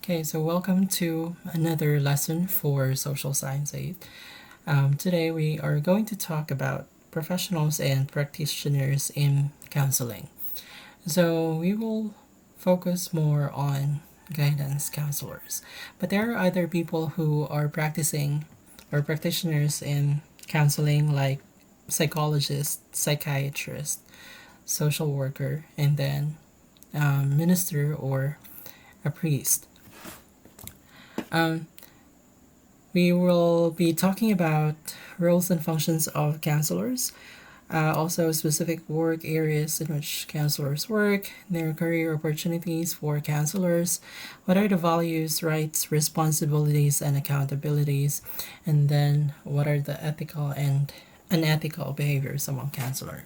Okay, so welcome to another lesson for Social Science 8. Today we are going to talk about professionals and practitioners in counseling. So we will focus more on guidance counselors, but there are other people who are practicing or practitioners in counseling like psychologists, psychiatrists, social worker, and then minister or a priest. Um, we will be talking about roles and functions of counselors, also specific work areas in which counselors work, their career opportunities for counselors, what are the values, rights, responsibilities, and accountabilities, and then what are the ethical and unethical behaviors among counselor.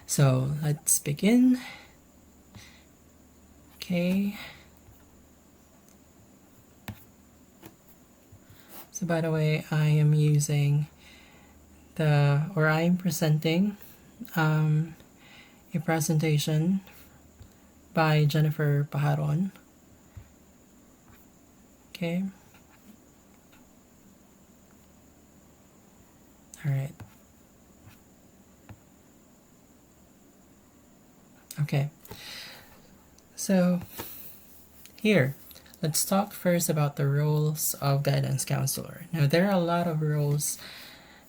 So let's begin. Okay. So by the way, I am presenting a presentation by Jennifer Pajaron. Okay. All right. Okay. So here, let's talk first about the roles of guidance counselor. Now, there are a lot of roles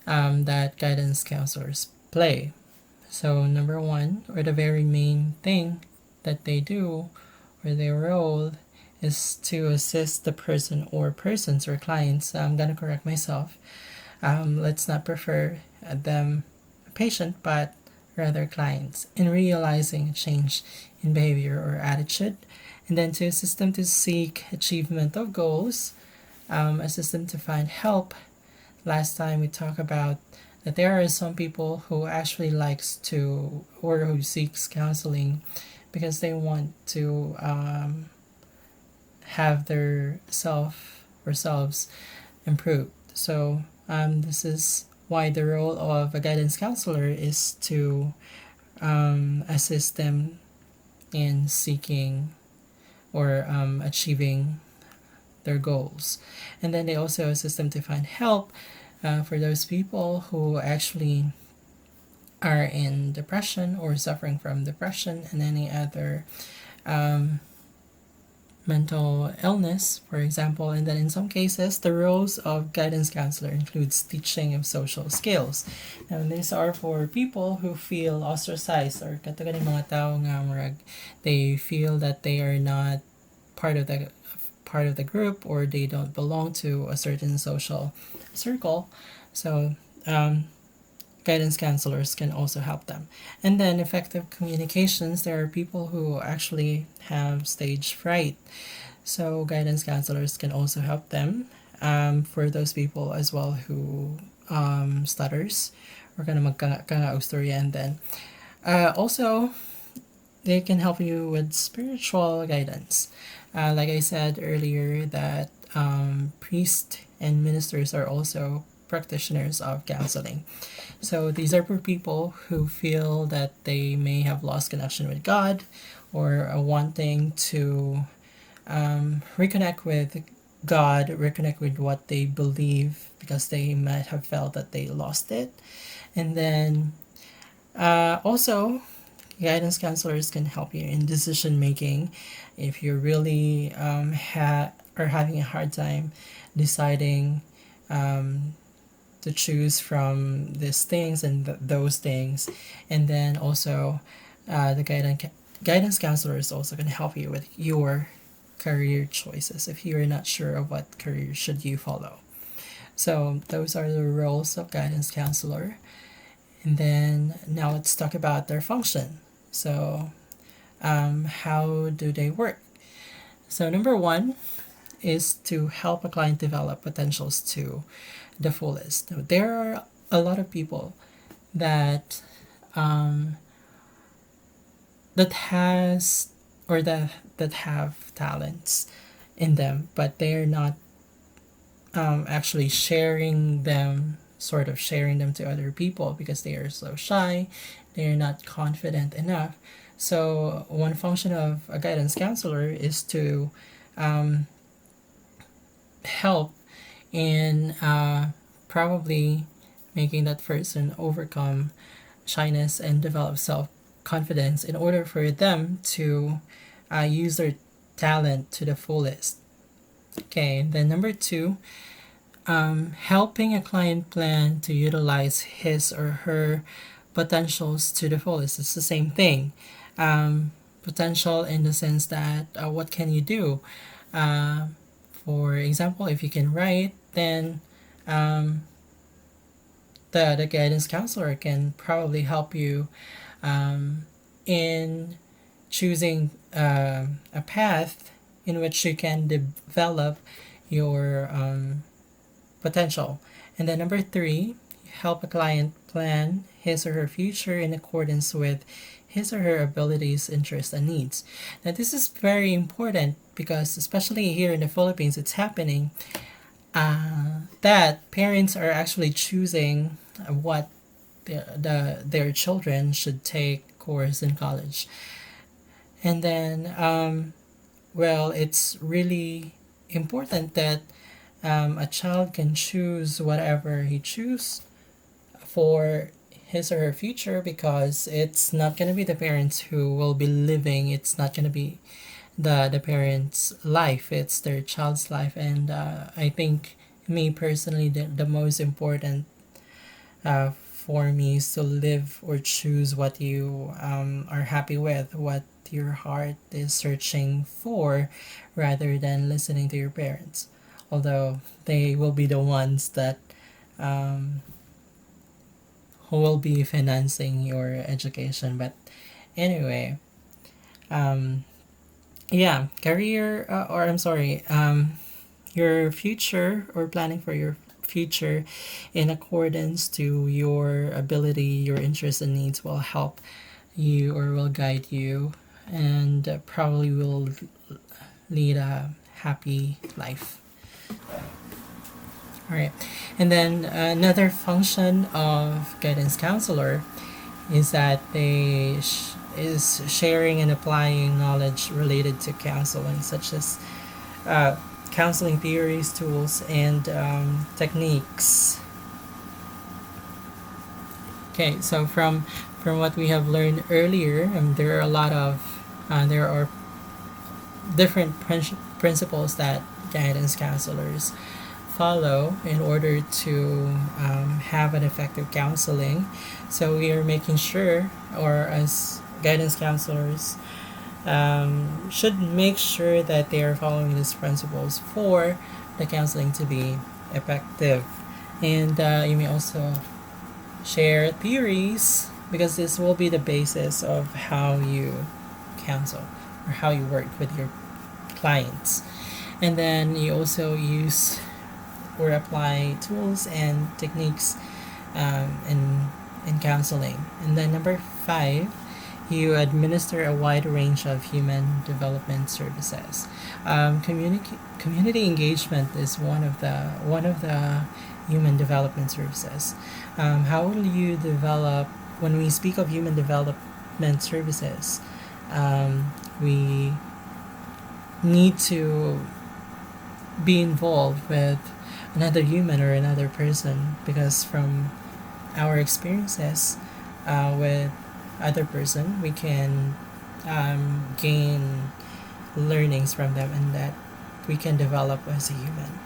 that guidance counselors play. So, number one, or the very main thing that they do, or their role, is to assist the person or persons or clients. I'm gonna correct myself. Let's not prefer them patient, but rather clients in realizing a change in behavior or attitude, and then to assist them to seek achievement of goals, assist them to find help. Last time we talked about that there are some people who actually likes to or who seeks counseling because they want to have their self or selves improved. So this is why the role of a guidance counselor is to assist them in seeking or achieving their goals. And then they also assist them to find help for those people who actually are in depression or suffering from depression and any other mental illness, for example. And then in some cases, the roles of guidance counselor includes teaching of social skills. Now, these are for people who feel ostracized or katagan mga tao nga murag they feel that they are not part of the group or they don't belong to a certain social circle. So guidance counselors can also help them. And then effective communications, there are people who actually have stage fright. So guidance counselors can also help them for those people as well who stutters or kind of magkanga-ustorya. And then also they can help you with spiritual guidance. Like I said earlier, that priests and ministers are also practitioners of counseling. So these are for people who feel that they may have lost connection with God or are wanting to reconnect with God, reconnect with what they believe because they might have felt that they lost it. And then also, guidance counselors can help you in decision making if you're really are having a hard time deciding to choose from these things and those things. And then also the guidance counselors also can help you with your career choices if you're not sure of what career should you follow. So those are the roles of guidance counselor. And then now let's talk about their function. So how do they work? So number one is to help a client develop potentials to the fullest. There are a lot of people that that has or that have talents in them, but they're not actually sharing them, sort of sharing them to other people because they are so shy, they're not confident enough. So one function of a guidance counselor is to help in probably making that person overcome shyness and develop self confidence in order for them to use their talent to the fullest. Okay, then number two, helping a client plan to utilize his or her potentials to the fullest. It's the same thing. Potential in the sense that what can you do? Uh, for example, if you can write, then um, the guidance counselor can probably help you in choosing a path in which you can develop your potential. And then number three, help a client plan his or her future in accordance with his or her abilities, interests, and needs. Now, this is very important because, especially here in the Philippines, it's happening that parents are actually choosing what their children should take course in college. And then, well, it's really important that a child can choose whatever he chooses for his or her future, because it's not going to be the parents who will be living, it's not going to be the parents life, it's their child's life. And I think, me personally, the most important for me is to live or choose what you are happy with, what your heart is searching for, rather than listening to your parents, although they will be the ones that who will be financing your education. But anyway, um, yeah, career or I'm sorry, your future, or planning for your future in accordance to your ability, your interests and needs, will help you or will guide you, and probably will lead a happy life. All right. And then another function of guidance counselor is that is sharing and applying knowledge related to counseling, such as uh, counseling theories, tools, and techniques. Okay, so from what we have learned earlier, there are a lot of there are different principles that guidance counselors follow in order to have an effective counseling. So we are making sure, or as guidance counselors, should make sure that they are following these principles for the counseling to be effective. And you may also share theories, because this will be the basis of how you counsel or how you work with your clients. And then you also use or apply tools and techniques in counseling. And then number five, you administer a wide range of human development services. Community engagement is one of the human development services. How will you develop, when we speak of human development services? We need to be involved with another human or another person, because from our experiences with other person, we can gain learnings from them, and that we can develop as a human.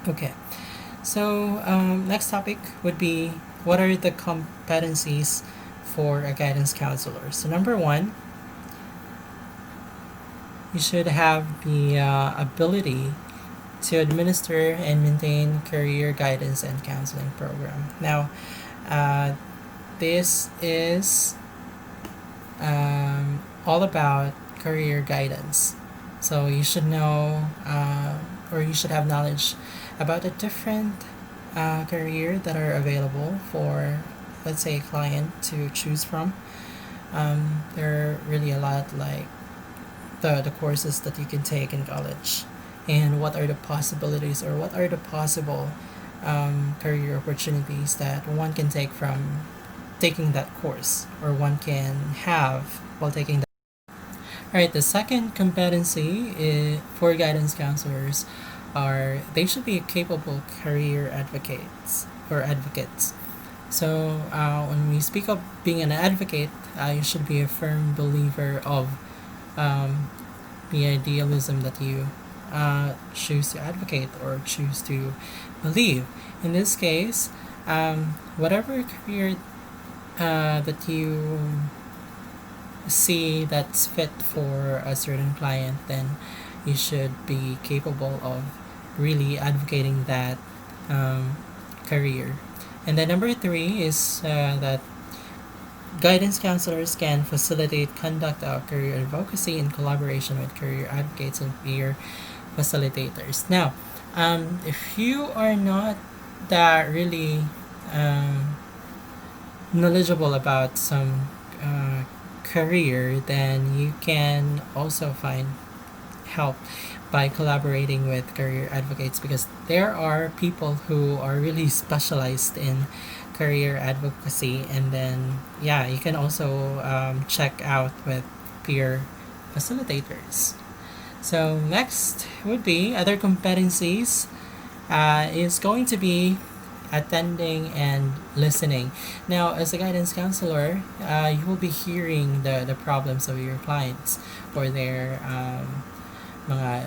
Okay, so next topic would be, what are the competencies for a guidance counselor? So number one, you should have the ability to administer and maintain career guidance and counseling program. Now, this is all about career guidance. So you should know, or you should have knowledge about the different career that are available for, let's say, a client to choose from. There are really a lot, like the courses that you can take in college, and what are the possibilities, or what are the possible career opportunities that one can take from taking that course, or one can have while taking that. right, the second competency for guidance counselors are they should be capable career advocates. So when we speak of being an advocate, you should be a firm believer of um, the idealism that you choose to advocate or choose to believe. In this case, whatever career that you see that's fit for a certain client, then you should be capable of really advocating that um, career. And then number three is that guidance counselors can facilitate conduct of career advocacy in collaboration with career advocates and peer facilitators. Now, if you are not that really um, knowledgeable about some career, then you can also find help by collaborating with career advocates, because there are people who are really specialized in career advocacy. And then yeah, you can also check out with peer facilitators. So next would be other competencies, is going to be attending and listening. Now, as a guidance counselor, you will be hearing the problems of your clients or their mga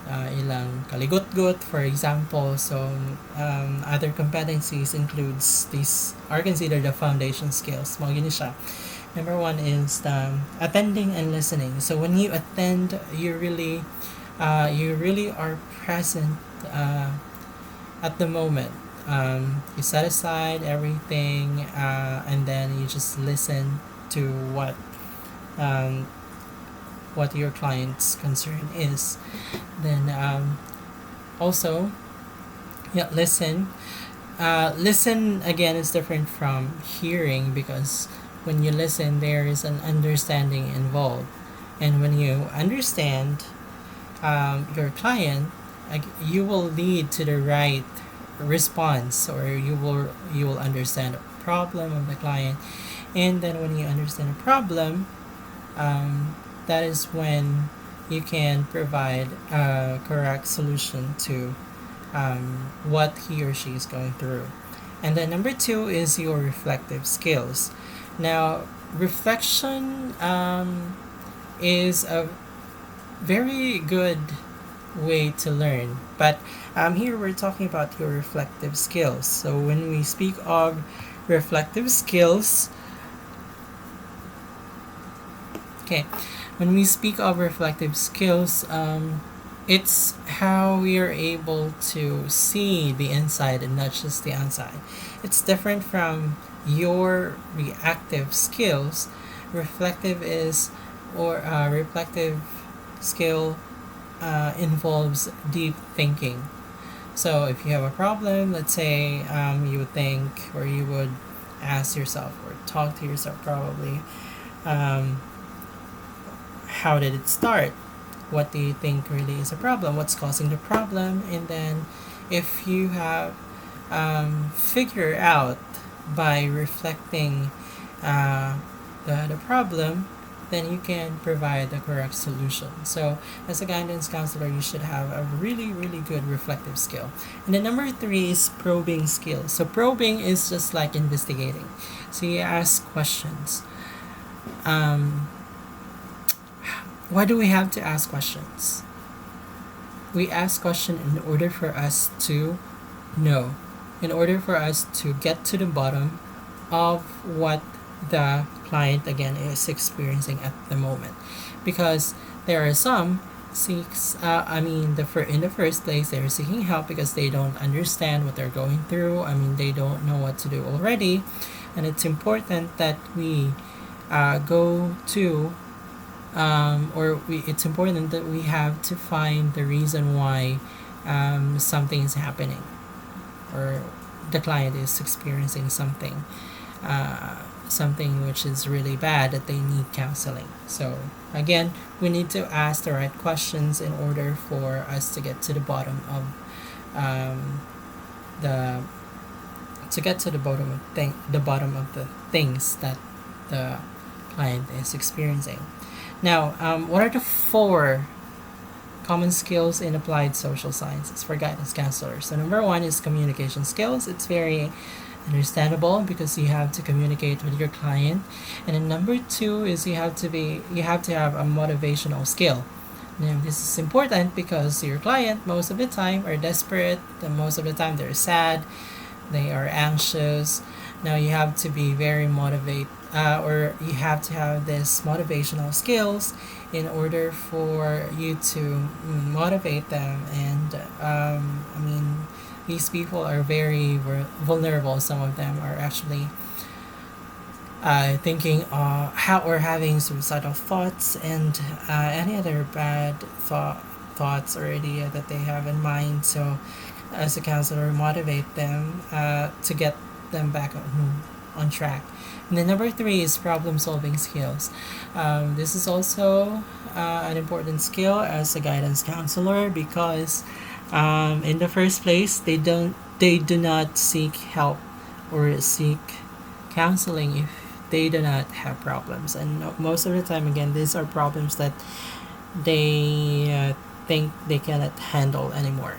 ilang kaligot-got, for example. So, other competencies includes these are considered the foundation skills. Mga gini siya. Number one is attending and listening. So when you attend, you really are present at the moment. You set aside everything, and then you just listen to um, what your client's concern is. Then also, yeah, listen. Listen again is different from hearing, because when you listen, there is an understanding involved, and when you understand your client, you will lead to the right response, or you will understand the problem of the client. And then when you understand the problem, that is when you can provide a correct solution to what he or she is going through. And then number two is your reflective skills. Now, reflection is a very good way to learn, but here we're talking about your reflective skills. So when we speak of reflective skills, okay, when we speak of reflective skills, it's how we are able to see the inside and not just the outside. It's different from your reactive skills. Reflective is, or reflective skill involves deep thinking. So if you have a problem, let's say you would think, or you would ask yourself or talk to yourself probably, how did it start? What do you think really is a problem? What's causing the problem? And then if you have figure out by reflecting the problem, then you can provide the correct solution. So as a guidance counselor, you should have a really, really good reflective skill. And then number three is probing skills. So probing is just like investigating. So you ask questions. Why do we have to ask questions? We ask questions in order for us to know, in order for us to get to the bottom of what the client again is experiencing at the moment. Because there are some seeks in the first place, they're seeking help because they don't understand what they're going through. They don't know what to do already, and it's important that we go to it's important that we have to find the reason why something is happening, or the client is experiencing something which is really bad that they need counseling. So again, we need to ask the right questions in order for us to get to the bottom of the bottom of the things that the client is experiencing. Now, what are the 4 common skills in applied social sciences for guidance counselors? So number 1 is communication skills. It's very understandable because you have to communicate with your client. And then number 2 is you have to have a motivational skill. Now, this is important because your client most of the time are desperate, and most of the time they're sad, they are anxious. Now you have to be very motivate, or you have to have this motivational skills in order for you to motivate them. And these people are very vulnerable. Some of them are actually thinking how or having suicidal thoughts and any other bad thoughts or idea that they have in mind. So as a counselor, motivate them to get them back on track. And then number 3 is problem solving skills. This is also an important skill as a guidance counselor because in the first place they do not seek help or seek counseling if they do not have problems. And most of the time, again, these are problems that they think they cannot handle anymore.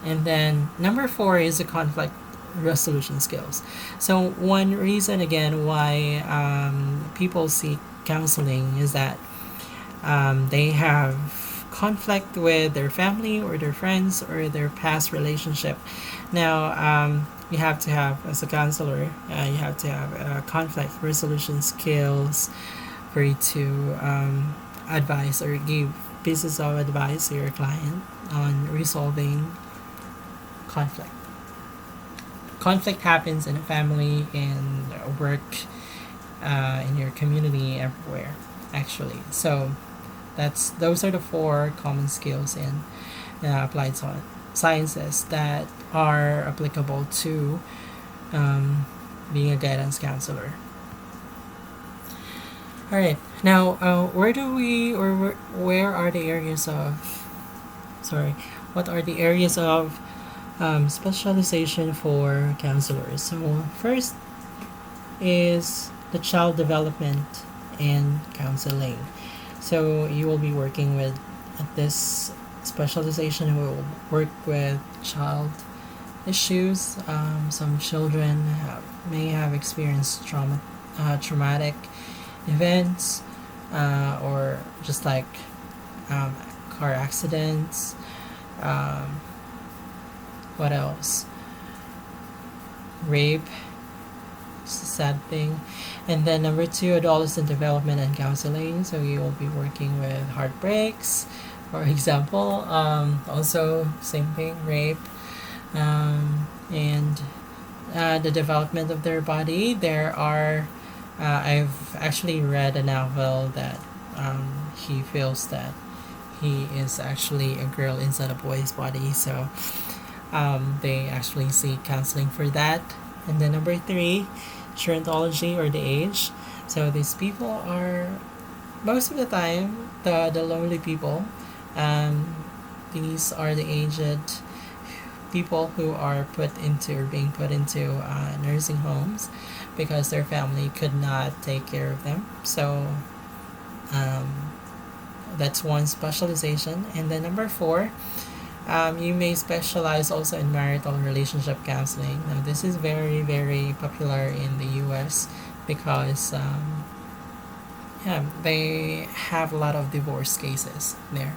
And then number 4 is the conflict resolution skills. So one reason again why people seek counseling is that they have conflict with their family or their friends or their past relationship. Now you have to have, as a counselor, you have to have conflict resolution skills for you to advise or give pieces of advice to your client on resolving conflict. Conflict happens in a family, in work, in your community, everywhere, actually. So those are the 4 common skills in applied sciences that are applicable to being a guidance counselor. All right. Now, where are the areas of? Sorry, what are the areas of specialization for counselors? So first is the child development and counseling. So you will be working with this specialization will work with child issues. Some children may have experienced traumatic events, or just like car accidents. What else? Rape. It's a sad thing. And then number 2, adolescent development and counseling. So you will be working with heartbreaks, for example. Also, same thing, rape. And the development of their body. There are, I've actually read a novel that he feels that he is actually a girl inside a boy's body. So they actually seek counseling for that. And then number 3, gerontology or the age. So these people are most of the time the lonely people. These are the aged people who are being put into nursing homes because their family could not take care of them. So that's one specialization. And then number 4, you may specialize also in marital relationship counseling. Now, this is very, very popular in the U.S. because they have a lot of divorce cases there.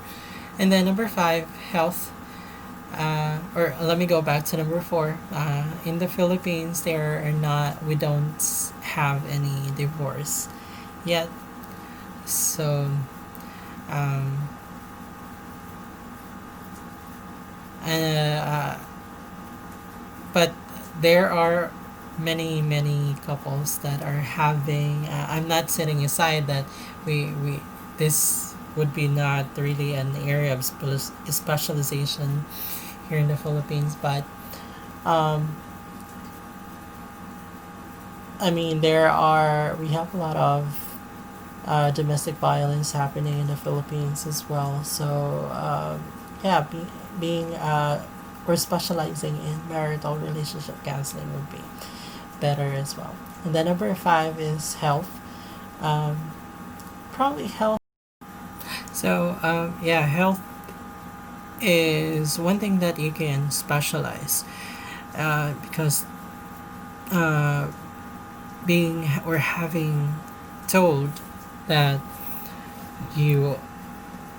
And then number 5, health. Or let me go back to number 4. In the Philippines, we don't have any divorce yet. So but there are many couples that are having. I'm not setting aside that we this would be not really an area of specialization here in the Philippines, but we have a lot of domestic violence happening in the Philippines as well. So we're specializing in marital relationship counseling would be better as well. And then number 5 is health. Probably health So, yeah, health is one thing that you can specialize because uh, being or having told that you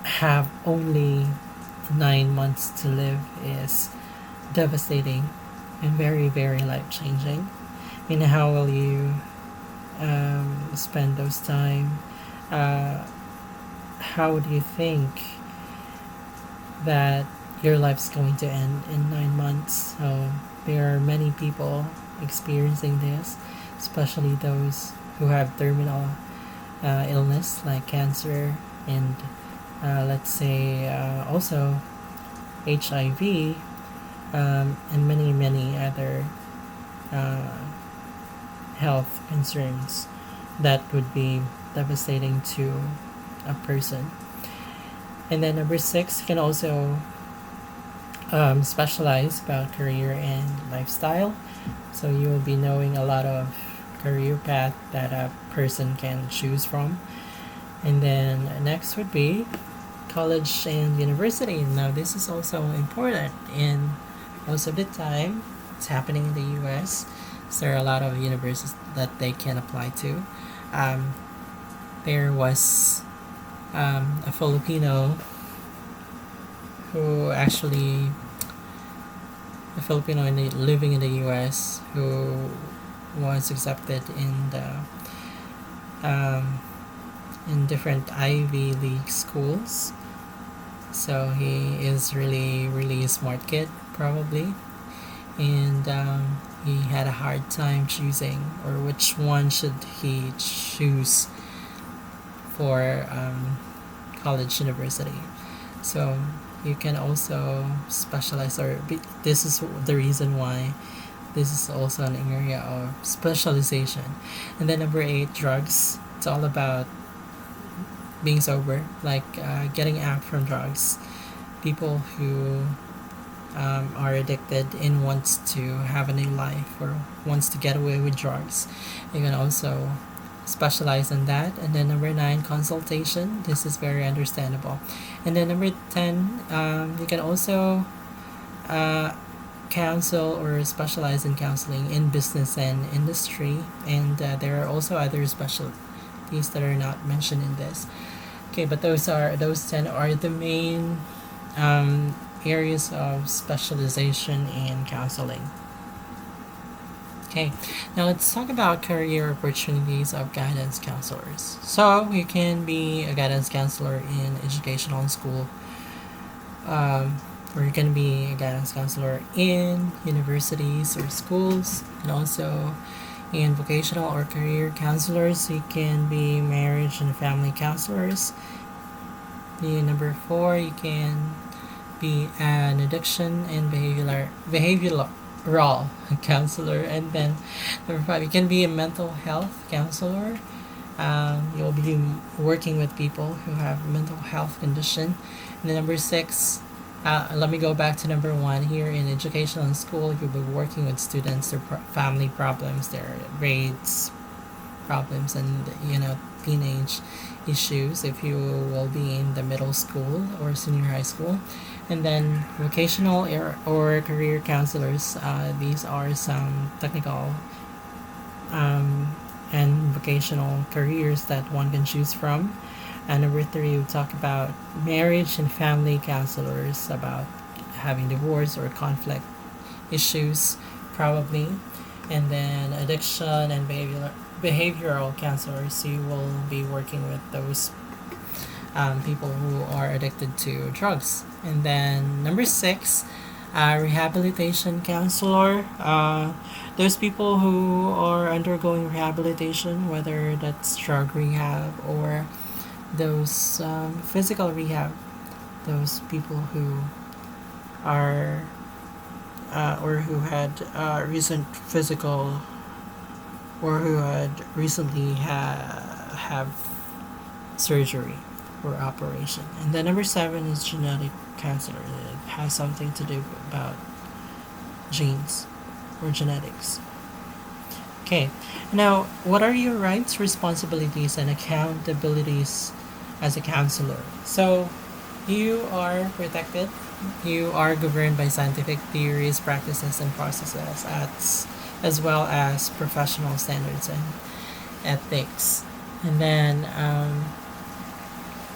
have only 9 months to live is devastating and very, very life changing. I mean, how will you spend those time? Uh, how do you think that your life's going to end in 9 months? So there are many people experiencing this, especially those who have terminal illness like cancer and let's say also HIV and many, many other uh, health concerns that would be devastating to a person. And then number six, you can also specialize about career and lifestyle. So you will be knowing a lot of career path that a person can choose from. And then next would be college and university. Now this is also important, and most of the time it's happening in the US. So there are a lot of universities that they can apply to. Um, there was a Filipino who actually a Filipino living in the U.S. who was accepted um, in different Ivy League schools. So he is really, really a smart kid, probably, and he had a hard time choosing or which one should he choose for college university. So you can also specialize, or this is the reason why this is also an area of specialization. And then number eight, drugs. It's all about being sober, like getting out from drugs. People who are addicted and wants to have a new life or wants to get away with drugs. You can also specialize in that. And then number nine, consultation. This is very understandable. And then number 10, you can also uh, counsel or specialize in counseling in business and industry. And there are also other specialties that are not mentioned in this. Okay, but those 10 are the main areas of specialization in counseling. Okay, now let's talk about career opportunities of guidance counselors. So you can be a guidance counselor in educational and school, or you can be a guidance counselor in universities or schools, and also in vocational or career counselors. You can be marriage and family counselors. The number 4, you can be an addiction and behavioral counselor. And then number 5, you can be a mental health counselor. You'll be working with people who have a mental health condition. And then number 6, let me go back to number 1 here. In education and school, you'll be working with students, their family problems, their grades problems, and teenage issues if you will be in the middle school or senior high school. And then vocational or career counselors, these are some technical and vocational careers that one can choose from. And number 3, we talk about marriage and family counselors, about having divorce or conflict issues, probably. And then addiction and behavioral counselors, you will be working with those people who are addicted to drugs. And then number 6, rehabilitation counselor. Those people who are undergoing rehabilitation, whether that's drug rehab or those physical rehab, those people who are or who had recent physical or who had recently have surgery or operation. And then number 7 is genetic counselor. It has something to do about genes or genetics. Okay, now what are your rights, responsibilities, and accountabilities as a counselor. So you are protected. You are governed by scientific theories, practices, and processes, as well as professional standards and ethics. And then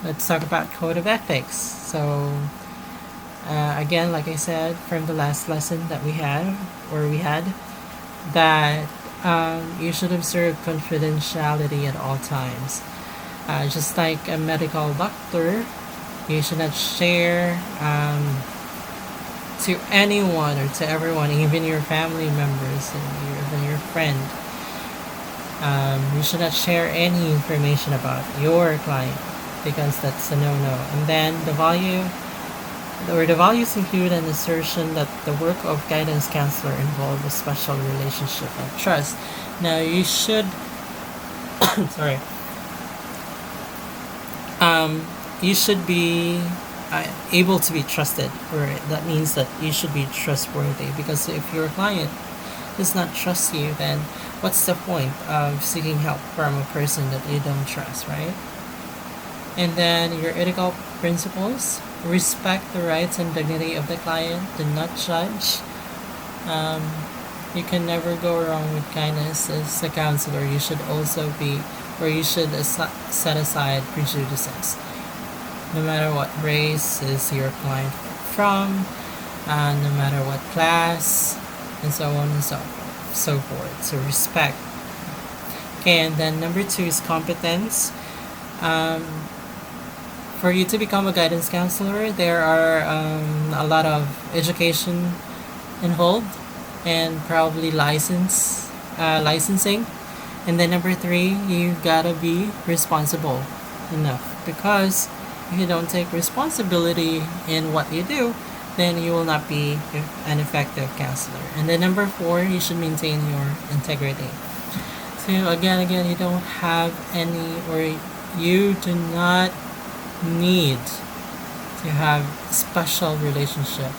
let's talk about code of ethics. So again, like I said from the last lesson that we had, that you should observe confidentiality at all times. Just like a medical doctor, you should not share to anyone or to everyone, even your family members and even your friend. You should not share any information about your client because that's a no-no. And then the values include an assertion that the work of guidance counselor involves a special relationship and trust. Now you should, sorry, you should be able to be trusted, or that means that you should be trustworthy. Because if your client does not trust you, then what's the point of seeking help from a person that you don't trust, right? And then your ethical principles: respect the rights and dignity of the client, do not judge. You can never go wrong with kindness. As a counselor, you should also be, or you should set aside prejudices. No matter what race is your client from, no matter what class, and so on and so forth. So respect. Okay, and then number 2 is competence. For you to become a guidance counselor, there are a lot of education involved and probably licensing. And then number 3, you gotta be responsible enough, because if you don't take responsibility in what you do, then you will not be an effective counselor. And then number 4, you should maintain your integrity. So again, you don't have any, or you do not need to have special relationship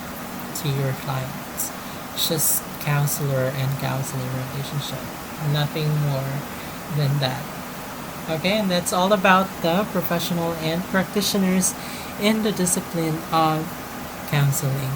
to your clients. It's just counselor and counseling relationship, nothing more than that. Okay, and that's all about the professional and practitioners in the discipline of counseling.